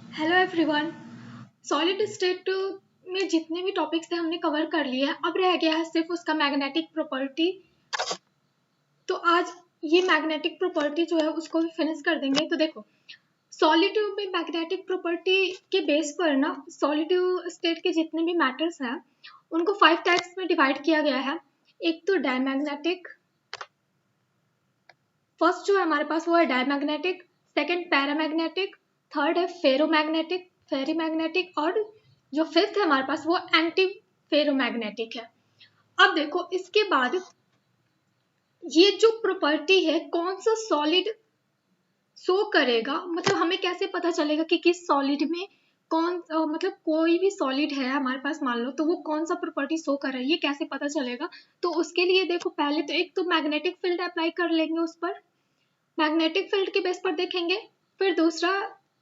Hello everyone. Solid state में जितने भी टॉपिक्स थे हमने कवर कर लिए हैं। अब रह गया है सिर्फ उसका मैग्नेटिक प्रॉपर्टी। तो आज ये मैग्नेटिक प्रॉपर्टी जो है उसको भी फिनिश कर देंगे। तो देखो, सॉलिड में मैग्नेटिक प्रॉपर्टी के बेस पर ना सॉलिड स्टेट के जितने भी मैटर्स हैं उनको 5 टाइप्स में डिवाइड किया गया है। एक तो डायमैग्नेटिक, फर्स्ट जो है हमारे पास वो है डायमैग्नेटिक, सेकंड पैरामैग्नेटिक, थर्ड है फेरोमैग्नेटिक, फेरीमैग्नेटिक, और जो फिफ्थ है हमारे पास वो एंटी फेरोमैग्नेटिक है। अब देखो इसके बाद ये जो प्रॉपर्टी है कौन सा सॉलिड शो करेगा, मतलब हमें कैसे पता चलेगा कि किस सॉलिड में मतलब कोई भी सॉलिड है हमारे पास मान लो, तो वो कौन सा प्रॉपर्टी शो कर रहा है ये कैसे पता चलेगा। तो उसके लिए देखो, पहले तो एक तो मैग्नेटिक फील्ड अप्लाई कर लेंगे उस पर, मैग्नेटिक फील्ड के बेस पर देखेंगे। फिर दूसरा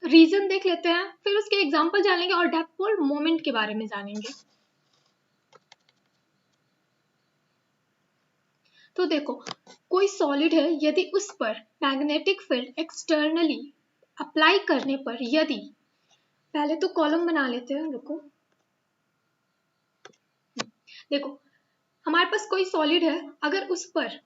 रीजन देख लेते हैं, फिर उसके एग्जांपल जानेंगे और डाइपोल मोमेंट के बारे में जानेंगे। तो देखो, कोई सॉलिड है, यदि उस पर मैग्नेटिक फील्ड एक्सटर्नली अप्लाई करने पर, यदि पहले तो कॉलम बना लेते हैं, रुको। देखो, हमारे पास कोई सॉलिड है, अगर उस पर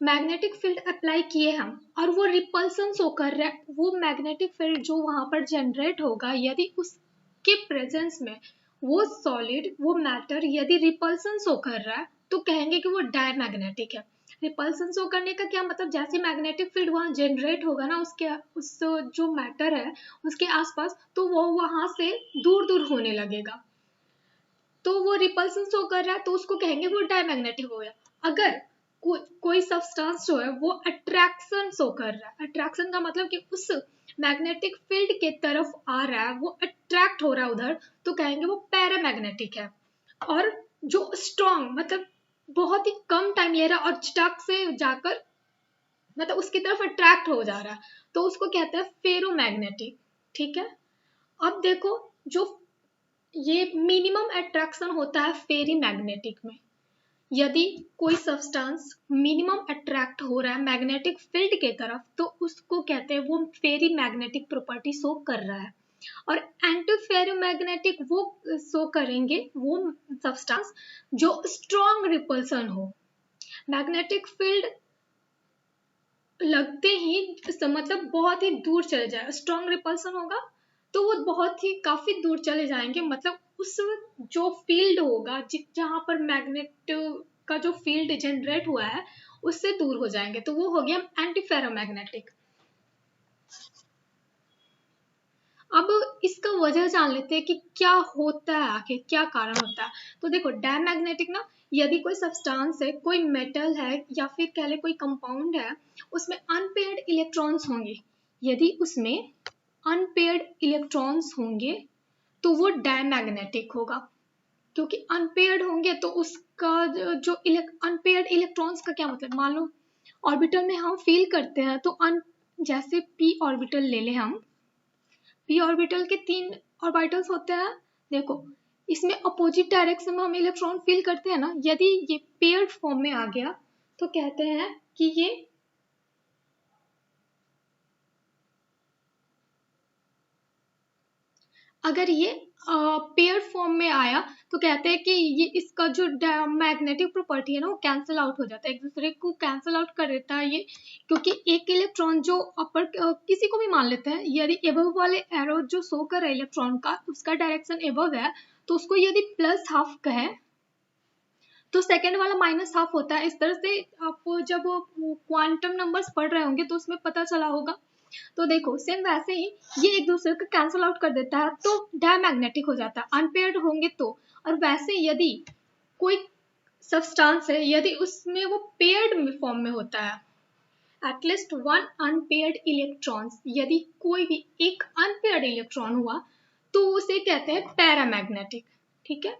मैग्नेटिक फील्ड अप्लाई किए हम और वो रिपल्सन शो कर रहा है, वो मैग्नेटिक फील्ड जो वहां पर जनरेट होगा, यदि उसके प्रेजेंस में वो सॉलिड वो मैटर यदि रिपल्सन शो कर रहा है तो कहेंगे कि वो डायमैग्नेटिक है। रिपल्सन शो करने का क्या मतलब, जैसे मैग्नेटिक फील्ड वहां जनरेट होगा ना उसके उस जो मैटर है उसके आसपास, तो वो वहां से दूर दूर होने लगेगा, तो वो रिपल्सन शो कर रहा है तो उसको कहेंगे वो डायमैग्नेटिक हो गया। अगर कोई सब्सटेंस जो है वो अट्रैक्शन शो कर रहा है, अट्रैक्शन का मतलब कि उस मैग्नेटिक फील्ड के तरफ आ रहा है, वो अट्रैक्ट हो रहा है उधर, तो कहेंगे वो पैरामैग्नेटिक है। और जो स्ट्रॉन्ग मतलब बहुत ही कम टाइम ले रहा है और चटक से जाकर मतलब उसकी तरफ अट्रैक्ट हो जा रहा है, तो उसको कहते हैं फेरोमैग्नेटिक। ठीक है। अब देखो, जो ये मिनिमम अट्रैक्शन होता है फेरी मैग्नेटिक में, यदि कोई सब्सटेंस मिनिमम अट्रैक्ट हो रहा है मैग्नेटिक फील्ड के तरफ तो उसको कहते हैं वो फेरी मैग्नेटिक प्रॉपर्टी शो कर रहा है। और एंटी फेरोमैग्नेटिक वो शो करेंगे वो सब्सटेंस जो स्ट्रॉन्ग रिपल्सन हो, मैग्नेटिक फील्ड लगते ही मतलब बहुत ही दूर चले जाए, स्ट्रॉन्ग रिपल्सन होगा तो वो बहुत ही काफी दूर चले जाएंगे, मतलब उस जो फील्ड होगा जहां पर मैग्नेट का जो फील्ड जनरेट हुआ है उससे दूर हो जाएंगे, तो वो हो गया एंटी फेरोमैग्नेटिक। अब इसका वजह जान लेते हैं कि क्या होता है, आखिर क्या कारण होता है। तो देखो, डायमैग्नेटिक ना, यदि कोई सब्सटेंस है, कोई मेटल है या फिर कह ले कोई कंपाउंड है, उसमें अनपेयर्ड इलेक्ट्रॉन्स होंगे, यदि उसमें अनपेयर्ड इलेक्ट्रॉन्स होंगे तो वो डायमैग्नेटिक होगा, क्योंकि अनपेयर्ड होंगे तो उसका जो अनपेयर्ड इलेक्ट्रॉन्स का क्या मतलब, मान लो ऑर्बिटल में हम फील करते हैं तो जैसे पी ऑर्बिटल ले लें हम, पी ऑर्बिटल के 3 ऑर्बिटल्स होते हैं। देखो, इसमें अपोजिट डायरेक्शन में हम इलेक्ट्रॉन फील करते हैं ना, यदि ये पेयर्ड फॉर्म में आ गया तो कहते हैं कि ये अगर ये पेयर फॉर्म में आया तो कहते हैं कि ये इसका जो मैग्नेटिक प्रॉपर्टी है ना वो कैंसिल आउट हो जाता है, एक दूसरे को कैंसिल आउट कर देता है ये, क्योंकि एक इलेक्ट्रॉन जो अपर किसी को भी मान लेते हैं, यदि एबव वाले एरो जो शो कर रहा है इलेक्ट्रॉन का उसका डायरेक्शन एबव है तो उसको यदि प्लस हाफ कहें तो सेकेंड वाला माइनस हाफ होता है। इस तरह से आप जब क्वांटम नंबर्स पढ़ रहे होंगे तो उसमें पता चला होगा। तो देखो, सेम वैसे ही ये एक दूसरे को कैंसिल आउट कर देता है तो डायमैग्नेटिक हो जाता है, अनपेयर्ड होंगे तो। और वैसे यदि कोई सब्सटेंस है, यदि उसमें वो पेयर्ड फॉर्म में होता है, एटलीस्ट वन अनपेयर्ड इलेक्ट्रॉन्स, यदि कोई भी एक अनपेयर्ड इलेक्ट्रॉन हुआ तो उसे कहते हैं पैरामैग्नेटिक। ठीक है,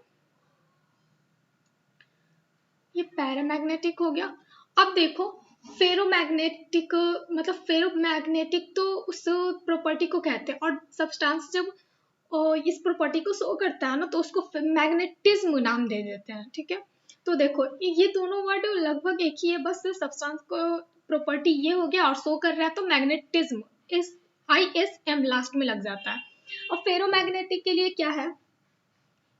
ये पैरामैग्नेटिक हो गया। अब देखो, फेरोमैग्नेटिक मतलब फेरोमैग्नेटिक तो उस प्रॉपर्टी को कहते हैं, और सब्सटेंस जब इस प्रॉपर्टी को शो करता है ना तो उसको मैग्नेटिज्म नाम दे देते हैं। ठीक है, तो देखो ये दोनों वर्ड लगभग एक ही है, बस सब्सटेंस को प्रॉपर्टी ये हो गया और शो कर रहा है तो मैग्नेटिज्म इस ISM लास्ट में लग जाता है। और फेरोमैग्नेटिक के लिए क्या है,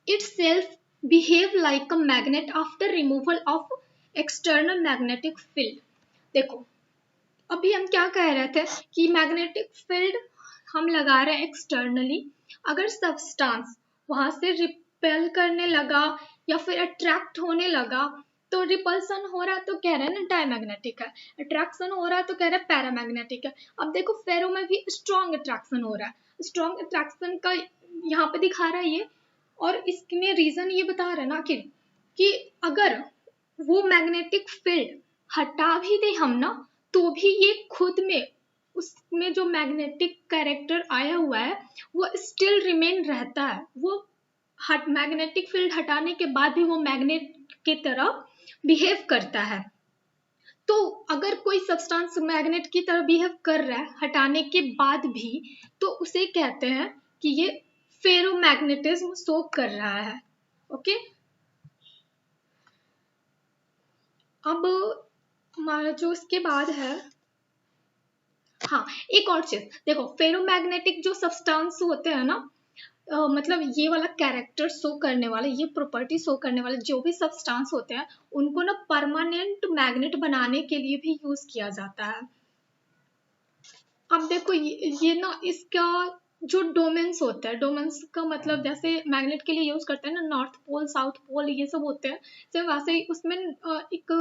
itself behave like a magnet after removal of external magnetic field। देखो अभी हम क्या कह रहे थे कि मैग्नेटिक फील्ड हम लगा रहे हैं एक्सटर्नली, अगर सब्सटेंस वहां से रिपेल करने लगा या फिर अट्रैक्ट होने लगा तो रिपल्सन हो रहा है तो कह रहे हैं ना डायमैग्नेटिक है, अट्रैक्शन हो रहा है तो कह रहे हैं पैरामैग्नेटिक है। अब देखो फेरो में भी स्ट्रॉन्ग अट्रैक्शन हो रहा है, स्ट्रॉन्ग अट्रैक्शन का यहाँ पे दिखा रहा है ये, और इसमें रीजन ये बता रहा है ना कि अगर वो मैग्नेटिक फील्ड हटा भी दे हम ना तो भी ये खुद में उसमें जो मैग्नेटिक कैरेक्टर आया हुआ है वो स्टिल रिमेन रहता है, वो मैग्नेटिक फील्ड हटाने के बाद भी वो मैग्नेट की तरह बिहेव करता है। तो अगर कोई सब्सटेंस मैग्नेट की तरह बिहेव कर रहा है हटाने के बाद भी तो उसे कहते हैं कि ये फेरोमैग्नेटिज्म शो कर रहा है। ओके, अब हमारा जो इसके बाद है, हाँ एक और चीज देखो, फेरोमैग्नेटिक जो सब्सटेंस होते हैं ना, मतलब ये वाला कैरेक्टर शो करने वाले, ये प्रॉपर्टी शो करने वाले जो भी सब्सटेंस होते हैं उनको ना परमानेंट मैग्नेट बनाने के लिए भी यूज किया जाता है। अब देखो ये ना इसका जो डोमेन्स होता है, डोमेन्स का मतलब जैसे मैग्नेट के लिए यूज करते हैं ना नॉर्थ पोल साउथ पोल ये सब होते हैं, तो वैसे ही उसमें एक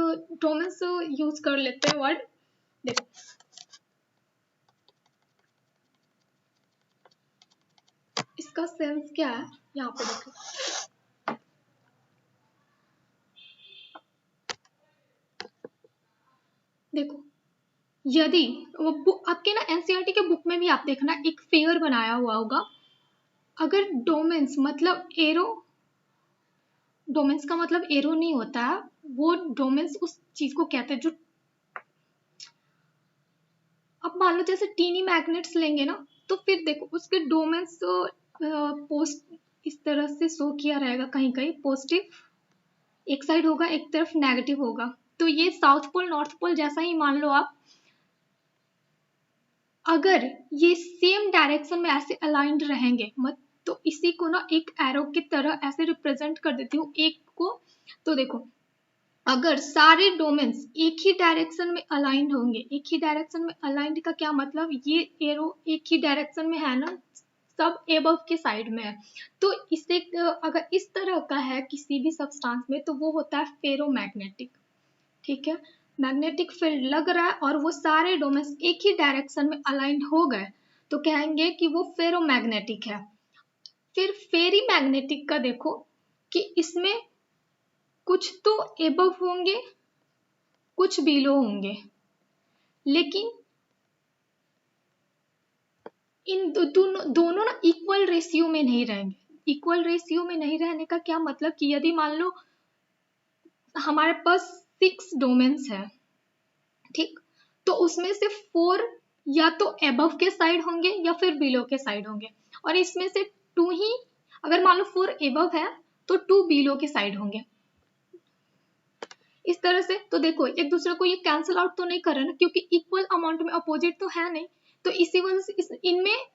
डोमेन्स यूज कर लेते हैं वर्ड। देखो इसका सेंस क्या है, यहाँ पे देखो देखो यदि वो आपके ना एनसीईआरटी के बुक में भी आप देखना एक फिगर बनाया हुआ होगा, अगर डोमेन्स मतलब एरो, डोमेन्स का मतलब एरो नहीं होता है, वो डोमेन्स उस चीज को कहते हैं जो, अब मान लो जैसे टीनी मैग्नेट्स लेंगे ना तो फिर देखो उसके डोमेन्स पोस्ट इस तरह से शो किया रहेगा, कहीं कहीं पॉजिटिव एक साइड होगा एक तरफ नेगेटिव होगा, तो ये साउथ पोल नॉर्थ पोल जैसा ही मान लो आप। अगर ये सेम डायरेक्शन में ऐसे अलाइंड रहेंगे मत तो इसी को ना एक एरो की तरह ऐसे रिप्रेजेंट कर देती हूँ एक को, तो देखो अगर सारे डोमेन्स एक ही डायरेक्शन में अलाइंड होंगे, एक ही डायरेक्शन में अलाइंड का क्या मतलब, ये एरो एक ही डायरेक्शन में है ना, सब एबव के साइड में है, तो इसे अगर इस तरह का है किसी भी सब्सटेंस में तो वो होता है फेरोमैग्नेटिक। ठीक है, मैग्नेटिक फील्ड लग रहा है और वो सारे डोमेन्स एक ही डायरेक्शन में अलाइंड हो गए तो कहेंगे कि वो फेरोमैग्नेटिक है। फिर फेरी मैग्नेटिक का देखो कि इसमें कुछ तो एबव होंगे कुछ बिलो होंगे, लेकिन इन दोनों ना इक्वल रेशियो में नहीं रहेंगे। इक्वल रेशियो में नहीं रहने का क्या मतलब कि यदि मान लो हमारे पास 6 डोमेन्स है, ठीक, तो उसमें से 4 या तो एबव के साइड होंगे या फिर बिलो के साइड होंगे, और इसमें से 2 ही, अगर मान लो 4 एबव है तो 2 बिलो के साइड होंगे, इस तरह से। तो देखो एक दूसरे को ये कैंसिल आउट तो नहीं कर रहे ना, क्योंकि इक्वल अमाउंट में अपोजिट तो है नहीं, तो इसी वजह से इनमें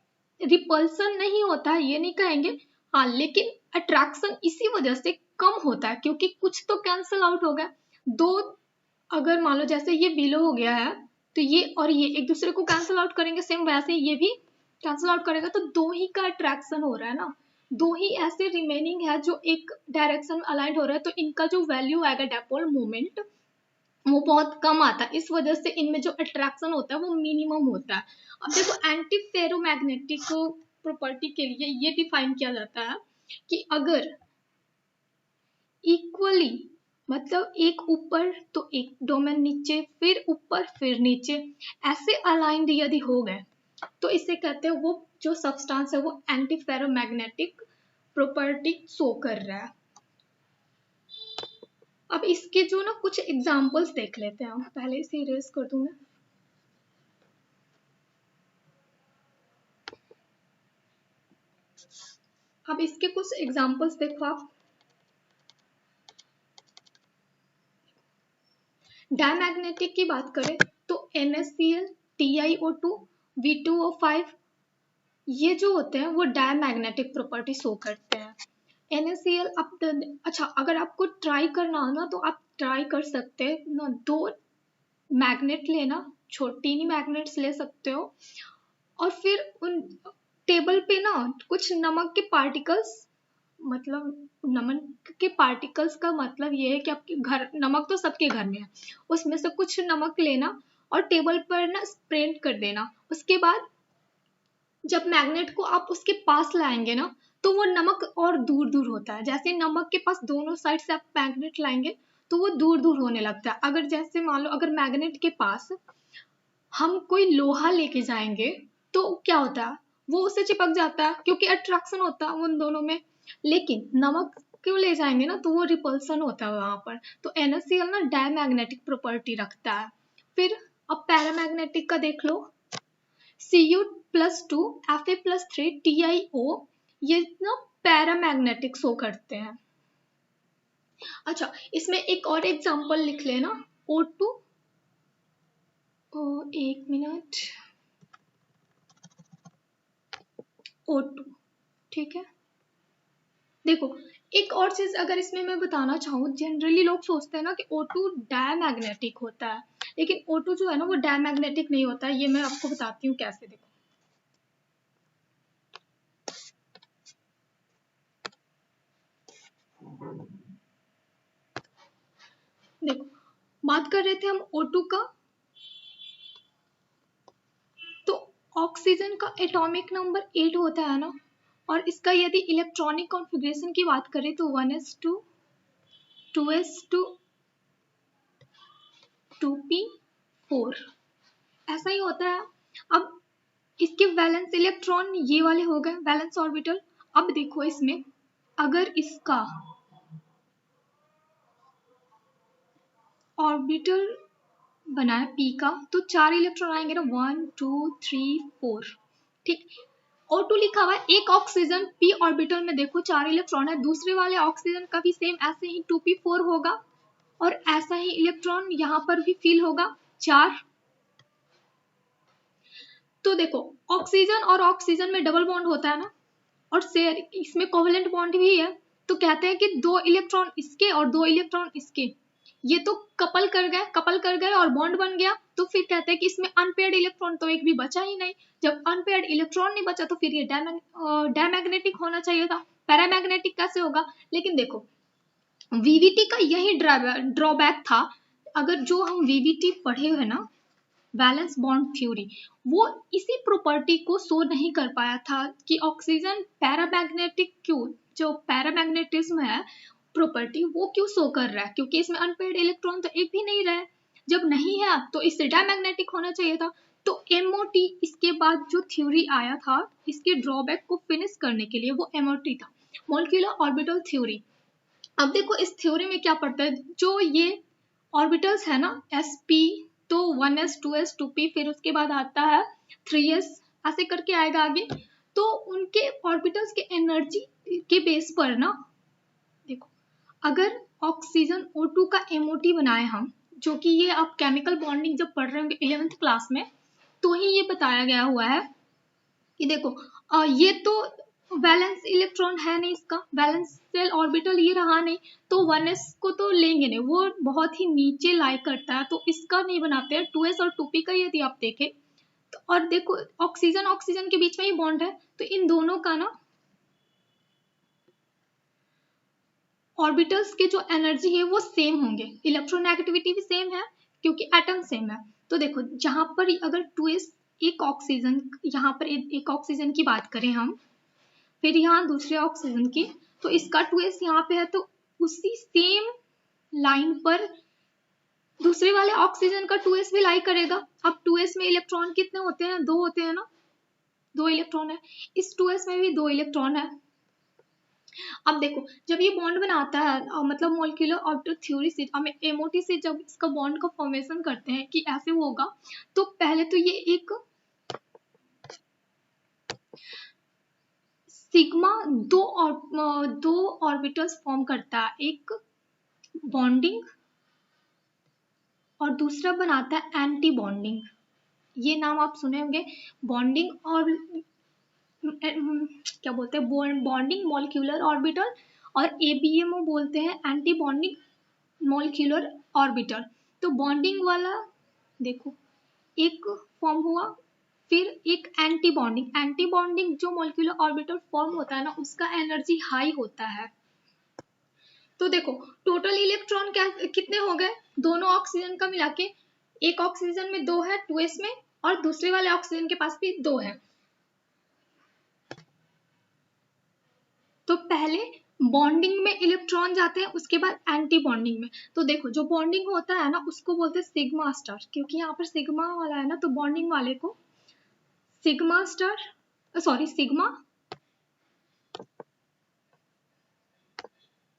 रिपल्सन नहीं होता है ये नहीं कहेंगे, हाँ लेकिन अट्रैक्शन इसी वजह से कम होता है क्योंकि कुछ तो कैंसिल आउट हो गया। दो, अगर मान लो जैसे ये बिलो हो गया है तो ये और ये एक दूसरे को कैंसिल आउट करेंगे, सेम वैसे ये भी कैंसिल आउट करेगा, तो दो ही का अट्रैक्शन हो रहा है ना, दो ही ऐसे रिमेनिंग है जो एक डायरेक्शन में अलाइंड हो रहा है, तो इनका जो वैल्यू आएगा डायपोल मोमेंट वो बहुत कम आता है, इस वजह से इनमें जो अट्रैक्शन होता है वो मिनिमम होता है। अब देखो एंटी फेरोमैग्नेटिक प्रॉपर्टी के लिए ये डिफाइन किया जाता है कि अगर इक्वली मतलब एक ऊपर तो एक डोमेन नीचे फिर ऊपर फिर नीचे ऐसे अलाइंड यदि हो गए तो इसे कहते हैं वो जो सब्सटेंस है वो एंटी फेरोमैग्नेटिक प्रॉपर्टी शो कर रहा है। अब इसके जो ना कुछ एग्जांपल्स देख लेते हैं हम, पहले इसे इरेज कर दूं मैं। अब इसके कुछ एग्जांपल्स देखो आप, डायमैग्नेटिक की बात करें तो NaCl, TiO2, V2O5 ये जो होते हैं वो डायमैग्नेटिक प्रॉपर्टी शो करते हैं। NaCl अच्छा, अगर आपको ट्राई करना हो ना तो आप ट्राई कर सकते हैं ना, 2 मैग्नेट लेना, छोटी मैग्नेट्स ले सकते हो, और फिर उन टेबल पे ना कुछ नमक के पार्टिकल्स, मतलब नमक के पार्टिकल्स का मतलब ये है कि आपके घर, नमक तो सबके घर में है, उसमें से कुछ नमक लेना और टेबल पर ना स्प्रेड कर देना। उसके बाद जब मैग्नेट को आप उसके पास लाएंगे ना तो वो नमक और दूर दूर होता है। जैसे नमक के पास दोनों साइड से आप मैग्नेट लाएंगे तो वो दूर दूर होने लगता है। अगर जैसे मान लो अगर मैग्नेट के पास हम कोई लोहा लेके जाएंगे तो क्या होता है, वो उससे चिपक जाता है क्योंकि अट्रैक्शन होता है उन दोनों में। लेकिन नमक क्यों ले जाएंगे ना तो वो रिपल्सन होता है वहां पर। तो NaCl ना डायमैग्नेटिक प्रॉपर्टी रखता है। फिर अब पैरामैग्नेटिक का देख लो, Cu+2 Fa+3 TiO, ये ना पैरामैग्नेटिक शो करते हैं। अच्छा, इसमें एक और एग्जांपल लिख लेना, O2, एक मिनट, O2, ठीक है। देखो, एक और चीज अगर इसमें मैं बताना चाहूँ, जनरली लोग सोचते हैं ना कि O2 डायमैग्नेटिक होता है, लेकिन O2 जो है ना वो डायमैग्नेटिक नहीं होता है। ये मैं आपको बताती हूँ कैसे। देखो, देखो, बात कर रहे थे हम O2 का, तो ऑक्सीजन का एटॉमिक नंबर 8 होता है ना, और इसका यदि इलेक्ट्रॉनिक कॉन्फ़िगरेशन की बात करें तो 1s2 2s2 2p4 ऐसा ही होता है। अब इसके वैलेंस इलेक्ट्रॉन ये वाले हो गए, वैलेंस ऑर्बिटल। अब देखो इसमें अगर इसका ऑर्बिटल बना है p का तो 4 इलेक्ट्रॉन आएंगे ना, 1 2 3 4, ठीक। O2 लिखा हुआ है, एक ऑक्सीजन p ऑर्बिटल में देखो 4 इलेक्ट्रॉन है, दूसरे वाले ऑक्सीजन का भी सेम ऐसे ही 2p4 होगा, और ऐसा ही इलेक्ट्रॉन यहाँ पर भी फील होगा 4। तो देखो, ऑक्सीजन और ऑक्सीजन में डबल बॉन्ड होता है ना, और शेयर इसमें कोवेलेंट बॉन्ड भी है। तो कहते हैं कि 2 इलेक्ट्रॉन इसके और 2 इलेक्ट्रॉन इसके, ये तो कपल कर गए और बॉन्ड बन गया। तो फिर कहते हैं कि इसमें अनपेयर्ड इलेक्ट्रॉन तो एक भी बचा ही नहीं। जब अनपेयर्ड इलेक्ट्रॉन नहीं बचा तो फिर ये डायमैग्नेटिक होना चाहिए था, पैरामैग्नेटिक कैसे होगा। लेकिन देखो, VVT का यही ड्रॉबैक था। अगर जो हम VVT पढ़े हुए ना, वैलेंस बॉन्ड थ्योरी, वो इसी प्रॉपर्टी को शो नहीं कर पाया था कि ऑक्सीजन पैरामैग्नेटिक क्यों, जो पैरामैग्नेटिज्म है प्रॉपर्टी वो क्यों शो कर रहा है, क्योंकि इसमें अनपेयर्ड इलेक्ट्रॉन तो एक भी नहीं रहा। जब नहीं है तो इससे डायमैग्नेटिक होना चाहिए था। तो MOT इसके बाद जो थ्योरी आया था इसके ड्रॉबैक को फिनिश करने के लिए, वो MOT था, मॉलिक्यूलर ऑर्बिटल थ्योरी। अब देखो इस थ्योरी में क्या पड़ता है, जो ये ऑर्बिटल्स है ना sp, तो 1s 2s 2p, फिर उसके बाद आता है 3s, ऐसे करके आएगा आगे। तो उनके ऑर्बिटल्स के एनर्जी के बेस पर ना, देखो, अगर ऑक्सीजन O2 का MOT बनाए हम, जो कि ये आप केमिकल बॉन्डिंग जब पढ़ रहे होंगे 11th क्लास में, तो ही ये बताया गया हुआ है कि देखो, ये तो वैलेंस इलेक्ट्रॉन है नहीं, इसका वैलेंस शेल ऑर्बिटल ये रहा नहीं, तो 1s को तो लेंगे नहीं, वो बहुत ही नीचे लाई करता है, तो इसका नहीं बनाते हैं। 2s और 2p का यदि आप देखें तो, और देखो ऑक्सीजन ऑक्सीजन के बीच में ही बॉन्ड है, तो इन दोनों का ना ऑर्बिटल्स के जो एनर्जी है वो सेम होंगे, इलेक्ट्रोनेगेटिविटी भी सेम है क्योंकि एटम सेम है। तो देखो, जहां पर अगर 2s, एक ऑक्सीजन, यहाँ पर एक ऑक्सीजन की बात करें हम, फिर यहाँ दूसरे ऑक्सीजन की, तो इसका 2s यहाँ पे है, तो उसी सेम लाइन पर दूसरे वाले ऑक्सीजन का 2s भी लाई करेगा। अब 2s में इलेक्ट्रॉन कितने होते हैं, 2 होते हैं ना, 2 इलेक्ट्रॉन है। इस 2s में भी 2 इलेक्ट्रॉन है। अब देखो, जब ये बॉन्ड बनाता है, मतलब मॉलिक्यूलर ऑर्बिटल थ्योरी से हम MOT से जब इसका बॉन्ड का फॉर्मेशन करते हैं कि ऐसे होगा, तो पहले तो ये एक सिग्मा दो ऑर्बिटल्स फॉर्म करता है, एक बॉन्डिंग और दूसरा बनाता है एंटी बॉन्डिंग। ये नाम आप सुने होंगे, बॉन्डिंग और क्या बोलते हैं, बॉन्डिंग मॉलिक्यूलर ऑर्बिटल, और ABMO बोलते हैं एंटी बॉन्डिंग मॉलिक्यूलर ऑर्बिटल। तो बॉन्डिंग वाला देखो एक फॉर्म हुआ, फिर एक एंटी बॉन्डिंग जो मॉलिक्यूलर ऑर्बिटल फॉर्म होता है ना, उसका एनर्जी हाई होता है। तो देखो टोटल इलेक्ट्रॉन क्या कितने हो गए, दोनों ऑक्सीजन का मिला के, एक ऑक्सीजन में 2 है 2s में, और दूसरे वाले ऑक्सीजन के पास भी 2 है। तो पहले बॉन्डिंग में इलेक्ट्रॉन जाते हैं, उसके बाद एंटी बॉन्डिंग में। तो देखो जो बॉन्डिंग होता है ना उसको बोलते हैं सिग्मा स्टार, क्योंकि यहाँ पर सिग्मा वाला है ना, तो बॉन्डिंग वाले को सिग्मा स्टार, सॉरी सिग्मा,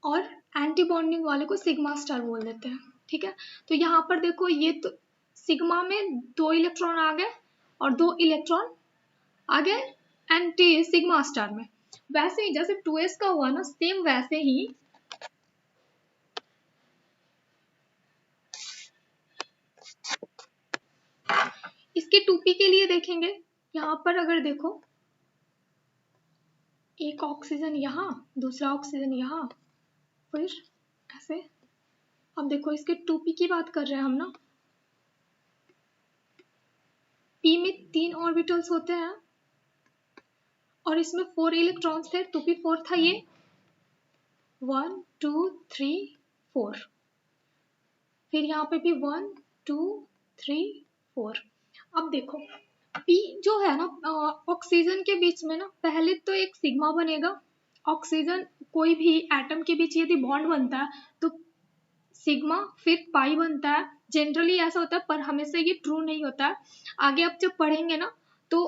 और एंटी बॉन्डिंग वाले को सिग्मा स्टार बोल देते हैं। ठीक है, तो यहाँ पर देखो ये तो सिग्मा में 2 इलेक्ट्रॉन आ गए और 2 इलेक्ट्रॉन आ गए एंटी सिग्मा स्टार में। वैसे ही जैसे 2s का हुआ ना, सेम वैसे ही इसके 2p के लिए देखेंगे। यहाँ पर अगर देखो एक ऑक्सीजन यहाँ, दूसरा ऑक्सीजन यहाँ, फिर ऐसे। अब देखो इसके 2p की बात कर रहे हैं हम ना, p में 3 ऑर्बिटल्स होते हैं और इसमें 4 इलेक्ट्रॉन्स थे, 2p 4 था ये, 1 2 3 4, फिर यहाँ पे भी 1 2 3 4। अब देखो p जो है ना ऑक्सीजन के बीच में ना, पहले तो एक सिग्मा बनेगा। ऑक्सीजन कोई भी एटम के बीच यदि बॉन्ड बनता है तो सिग्मा फिर पाई बनता है। जनरली ऐसा होता है, पर हमेशा ये ट्रू नहीं होता है। आगे आप जब पढ़ेंगे ना तो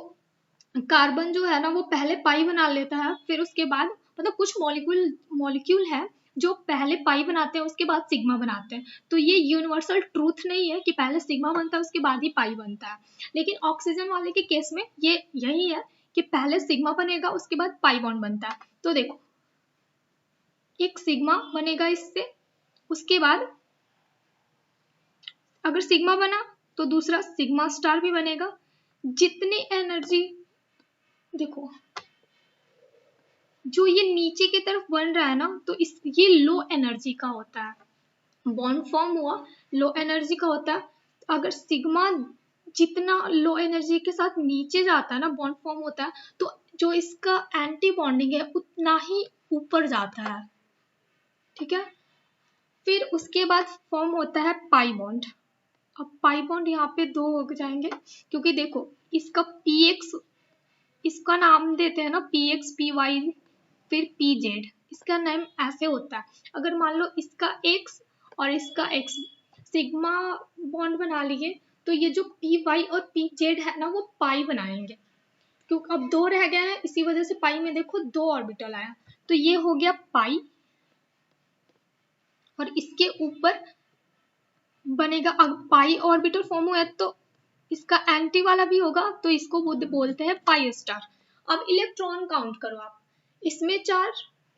कार्बन जो है ना वो पहले पाई बना लेता है, फिर उसके बाद मतलब कुछ मॉलिक्यूल है जो पहले पाई बनाते हैं उसके बाद सिग्मा बनाते हैं। तो ये यूनिवर्सल ट्रूथ नहीं है कि पहले सिग्मा बनता है उसके बाद ही पाई बनता है, लेकिन ऑक्सीजन वाले के केस में ये यही है कि पहले सिग्मा बनेगा उसके बाद पाई बॉन्ड बनता है। तो देखो एक सिग्मा बनेगा इससे, उसके बाद अगर सिग्मा बना तो दूसरा सिग्मा स्टार भी बनेगा। जितनी एनर्जी देखो जो ये नीचे की तरफ बन रहा है ना, तो ये लो एनर्जी का होता है। बॉन्ड फॉर्म हुआ लो एनर्जी का होता है। अगर सिग्मा जितना लो एनर्जी के साथ नीचे जाता है ना, बॉन्ड फॉर्म होता है, तो जो इसका एंटी बॉन्डिंग है उतना ही ऊपर जाता है। ठीक है, फिर उसके बाद फॉर्म होता है पाई बॉन्ड। अब पाई बॉन्ड यहाँ पे 2 हो जाएंगे, क्योंकि देखो इसका px, इसका नाम देते हैं ना px py फिर pz, इसका नाम ऐसे होता है। अगर मान लो इसका x और इसका x सिग्मा बॉन्ड बना लिए, तो ये जो py और pz है ना वो पाई बनाएंगे, क्योंकि अब 2 रह गए हैं, इसी वजह से पाई में देखो 2 ऑर्बिटल आया, तो ये हो गया पाई। और इसके ऊपर बनेगा, अब पाई ऑर्बिटल फॉर्म हुआ है तो इसका एंटी वाला भी होगा, तो इसको बोलते हैं पाई स्टार। अब इलेक्ट्रॉन काउंट करो आप, इसमें 4,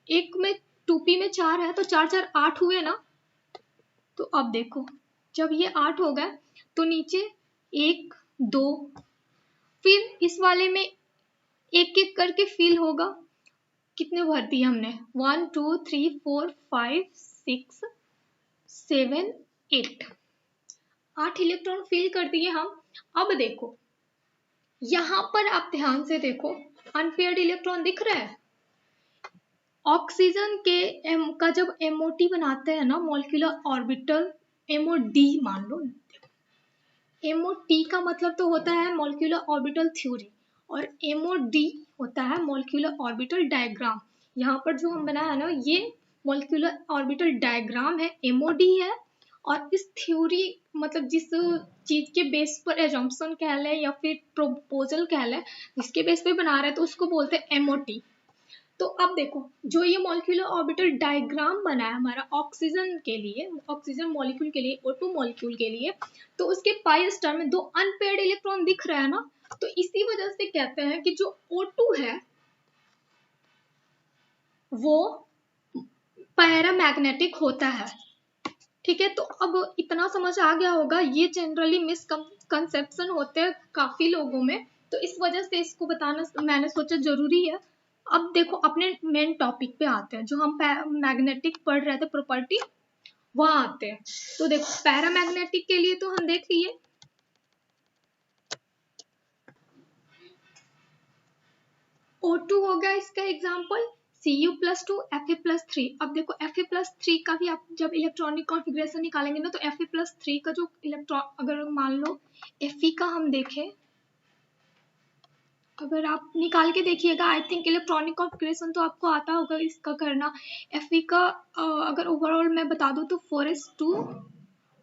एक में 2p में 4 है तो 4 4 8 हुए ना। तो अब देखो जब ये 8 हो गए तो नीचे 1 2, फिर इस वाले में एक एक करके फिल होगा। कितने भर दिए हमने, 1 2 3 4 5 6 7 8, 8 इलेक्ट्रॉन फिल कर दिए हम। अब देखो यहां पर आप ध्यान से देखो, अनपेयर्ड इलेक्ट्रॉन दिख रहा है। ऑक्सीजन के का जब MOT बनाते हैं ना, मॉलिक्यूलर ऑर्बिटल MOD मान लो, MOT का मतलब तो होता है मॉलिक्यूलर ऑर्बिटल थ्योरी, और MOD होता है मॉलिक्यूलर ऑर्बिटल डायग्राम। यहाँ पर जो हम बनाया है ना ये मॉलिक्यूलर ऑर्बिटल डायग्राम है, MOD है। और इस थ्योरी मतलब जिस चीज के बेस पर एजम्पशन कह ले या फिर प्रोपोजल कह ले, जिसके बेस पे बना रहे हैं तो उसको बोलते हैं MOT। तो अब देखो जो ये मॉलिक्यूलर ऑर्बिटल डायग्राम बना है हमारा ऑक्सीजन के लिए, ऑक्सीजन मॉलिक्यूल के लिए, O2 मॉलिक्यूल के लिए, तो उसके पाई स्टार में 2 अनपेयर्ड इलेक्ट्रॉन दिख रहा है ना, तो इसी वजह से कहते हैं कि जो O2 है वो पैरामैग्नेटिक होता है। ठीक है, तो अब इतना समझ आ गया होगा। ये जनरली मिसकंसेप्शन होते हैं काफी लोगों में तो इस वजह से इसको बताना मैंने सोचा जरूरी है। अब देखो अपने मेन टॉपिक पे आते हैं, जो हम मैग्नेटिक पढ़ रहे थे प्रॉपर्टी, वहां आते हैं। तो देखो पैरामैग्नेटिक के लिए तो हम देख लिए O2 हो गया इसका एग्जाम्पल, Cu+2 Fe+3। अब देखो Fe+3 का भी आप जब इलेक्ट्रॉनिक कॉन्फ़िगरेशन निकालेंगे ना, तो Fe+3 का जो इलेक्ट्रॉन, अगर मान लो Fe का हम देखें, अगर आप निकाल के देखिएगा, आई थिंक इलेक्ट्रॉनिक कॉन्फ़िगरेशन तो आपको आता होगा इसका करना। Fe का अगर ओवरऑल मैं बता दूं तो 4s2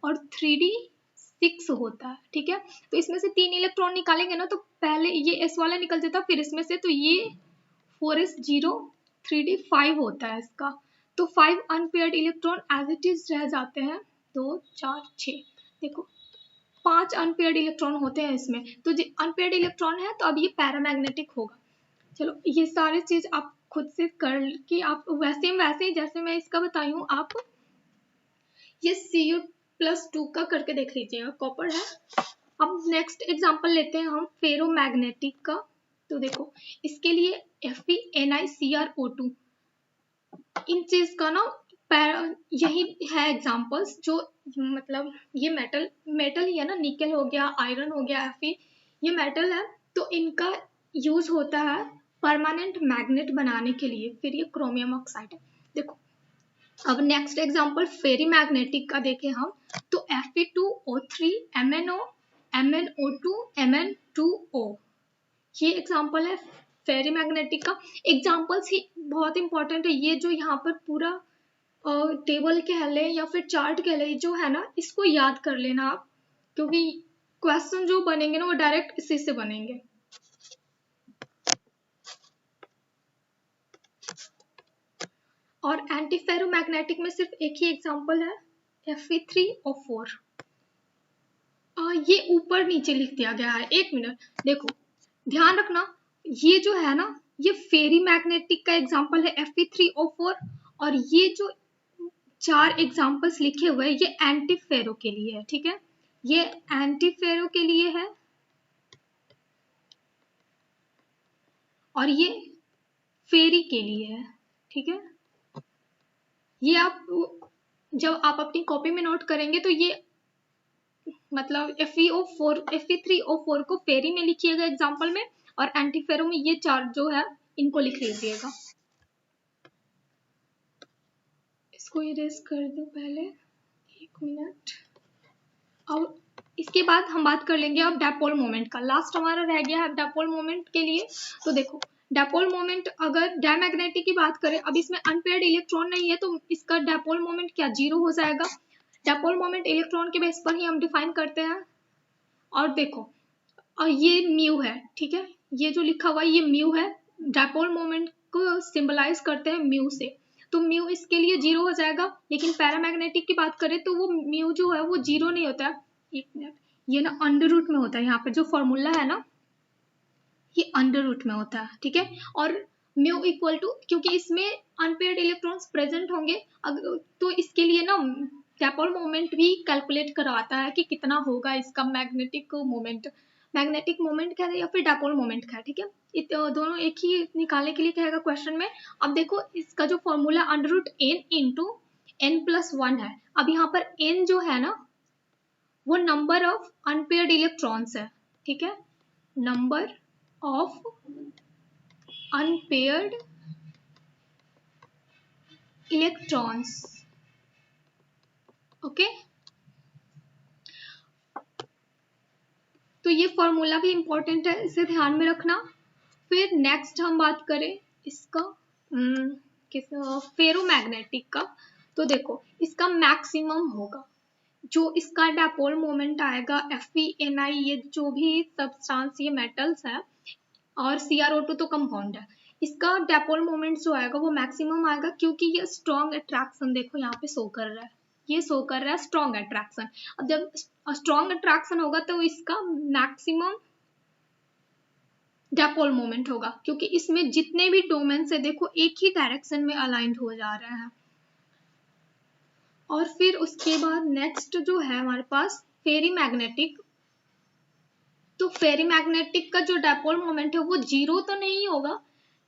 और 3d6 होता है, ठीक है। तो इसमें से 3 इलेक्ट्रॉन निकालेंगे ना, तो पहले ये s वाला निकल जाता, फिर इसमें से तो ये 4s0 3d5 होता है इसका। तो 5 unpaired electron as it is रह जाते हैं, 2 4 6, देखो 5 अनपेयर्ड इलेक्ट्रॉन होते हैं इसमें। तो जो अनपेयर्ड इलेक्ट्रॉन है तो अब ये पैरामैग्नेटिक होगा। चलो ये सारी चीज आप खुद से कर कि आप वैसे ही जैसे मैं इसका बताई हूँ, आप ये Cu+2 का करके देख लीजिएगा, कॉपर है। अब नेक्स्ट एग्जांपल लेते हैं हम फेरोमैग्नेटिक का। तो देखो इसके लिए FeNiCrO2, इन चीज का ना यही है एग्जांपल्स, जो मतलब ये मेटल ही है ना, निकल हो गया, आयरन हो गया, Fe ये मेटल है। तो इनका यूज होता है परमानेंट मैग्नेट बनाने के लिए। फिर ये क्रोमियम ऑक्साइड है। देखो अब नेक्स्ट एग्जांपल फेरी मैग्नेटिक का देखें हम, तो Fe2O3 MnO MnO2 Mn2O, ये एग्जांपल है फेरी मैग्नेटिक का। एग्जांपल्स ही बहुत इंपॉर्टेंट है, ये जो यहाँ पर पूरा टेबल कह ले या फिर चार्ट कह ले जो है ना, इसको याद कर लेना आप, क्योंकि क्वेश्चन जो बनेंगे ना वो डायरेक्ट इसी से बनेंगे। और एंटी फेरोमैग्नेटिक में सिर्फ एक ही एग्जांपल है, Fe3O4। ये ऊपर नीचे लिख दिया गया है, एक मिनट देखो ध्यान रखना, ये जो है ना ये फेरी मैग्नेटिक का एग्जांपल है Fe3O4, और ये जो 4 एग्जांपल्स लिखे हुए हैं ये एंटी फेरो के लिए है, ठीक है। ये एंटी फेरो के लिए है, और ये फेरी के लिए है, ठीक है। ये आप जब आप अपनी कॉपी में नोट करेंगे तो ये मतलब Fe3O4 को फेरी में लिखिएगा एग्जांपल में, और एंटीफेरो में ये 4 जो है इनको लिख लीजिएगा। इसको इरेज कर दो पहले, एक मिनट। और इसके बाद हम बात कर लेंगे अब डायपोल मोमेंट का। लास्ट हमारा रह गया है डायपोल मोमेंट के लिए। तो देखो डायपोल मोमेंट, अगर डायमैग्नेटिक की बात करें, अब इसमें अनपेयर्ड इलेक्ट्रॉन नहीं है तो इसका डायपोल मोमेंट क्या 0 हो जाएगा। डायपोल मोमेंट इलेक्ट्रॉन के बेस पर ही हम डिफाइन करते हैं। और देखो और ये म्यू है, ठीक है, ये जो लिखा हुआ है ये म्यू है, डायपोल मोमेंट को सिंबलाइज करते हैं म्यू से, तो म्यू इसके लिए 0 हो जाएगा। लेकिन पैरामैग्नेटिक की बात करें तो वो म्यू जो है वो 0 नहीं होता है, एक मिनट, ये ना अंडर रूट में होता है, यहाँ पे जो फॉर्मूला है ना ये अंडर रूट में होता है, ठीक है। और म्यू इक्वल टू, क्योंकि इसमें अनपेयर्ड इलेक्ट्रॉन्स प्रेजेंट होंगे, तो इसके लिए ना डायपोल मोमेंट भी कैलकुलेट करवाता है कि कितना होगा इसका मैग्नेटिक मोमेंट। मैग्नेटिक मोमेंट क्या है या फिर डायपोल मोमेंट क्या है, ठीक है। दोनों एक ही निकालने के लिए कहेगा क्वेश्चन में। अब देखो इसका जो formula under root n into n+1 है। अब यहाँ पर n जो है ना वो नंबर ऑफ अनपेयर्ड इलेक्ट्रॉन्स है, ठीक है, number of unpaired electrons, okay. तो ये फॉर्मूला भी इंपॉर्टेंट है, इसे ध्यान में रखना। फिर नेक्स्ट हम बात करें इसका किस फेरोमैग्नेटिक का। तो देखो इसका मैक्सिमम होगा, जो इसका डायपोल मोमेंट आएगा FeNi, ये जो भी सब्सटेंस ये मेटल्स है, और CrO2 तो कंपाउंड है, इसका डायपोल मोमेंट जो आएगा वो मैक्सिमम आएगा, क्योंकि ये स्ट्रॉन्ग अट्रैक्शन देखो यहाँ पे शो कर रहा है, ये शो कर रहा है स्ट्रॉन्ग अट्रैक्शन। अब जब स्ट्रॉन्ग अट्रैक्शन होगा तो इसका मैक्सिमम डायपोल मोमेंट होगा, क्योंकि इसमें जितने भी डोमेन से देखो एक ही डायरेक्शन में अलाइंड हो जा रहे हैं। और फिर उसके बाद नेक्स्ट जो है हमारे पास फेरी मैग्नेटिक। तो फेरीमैग्नेटिक का जो डायपोल मोमेंट है वो जीरो तो नहीं होगा,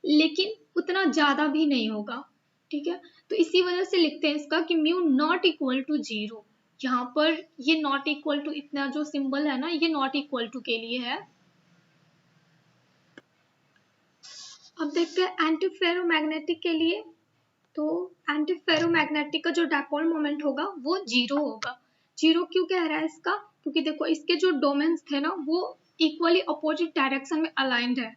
लेकिन उतना ज्यादा भी नहीं होगा, ठीक है। तो इसी वजह से लिखते हैं इसका कि mu not equal to zero. यहाँ पर ये नॉट इक्वल टू इतना जो सिंबल है ना, ये नॉट इक्वल टू के लिए है। अब देखते हैं एंटी फेरोमैग्नेटिक के लिए। तो एंटी फेरोमैग्नेटिक का जो डायपोल मोमेंट होगा वो जीरो होगा। जीरो क्यों कह रहा है इसका, क्योंकि देखो इसके जो डोमेन्स थे ना वो इक्वली अपोजिट डायरेक्शन में अलाइंड है।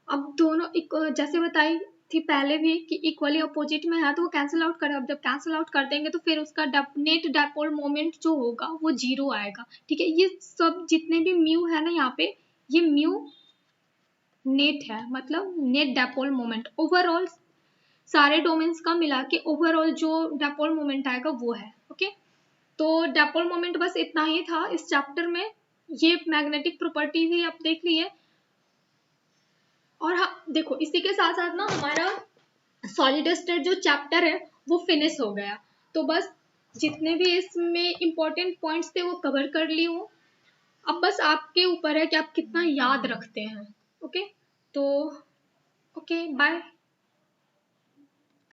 अब दोनों जैसे बताई थी पहले भी कि इक्वली अपोजिट में है तो वो कैंसिल आउट कर, अब जब कैंसिल आउट कर देंगे तो फिर उसका नेट डायपोल मोमेंट जो होगा वो जीरो आएगा, ठीक है। ये सब जितने भी म्यू है ना यहाँ पे, ये म्यू नेट है, मतलब नेट डायपोल मोमेंट ओवरऑल सारे डोमेन्स का मिला के ओवरऑल जो डायपोल मोमेंट आएगा वो है, ओके। तो डायपोल मोमेंट बस इतना ही था इस चैप्टर में। ये मैग्नेटिक प्रॉपर्टी भी आप देख लिए। और हाँ देखो, इसी के साथ साथ ना हमारा सॉलिड स्टेट जो चैप्टर है वो फिनिश हो गया। तो बस जितने भी इसमें इंपॉर्टेंट पॉइंट्स थे वो कवर कर लिए हो। अब बस आपके ऊपर है कि आप कितना याद रखते हैं, ओके। तो ओके, बाय।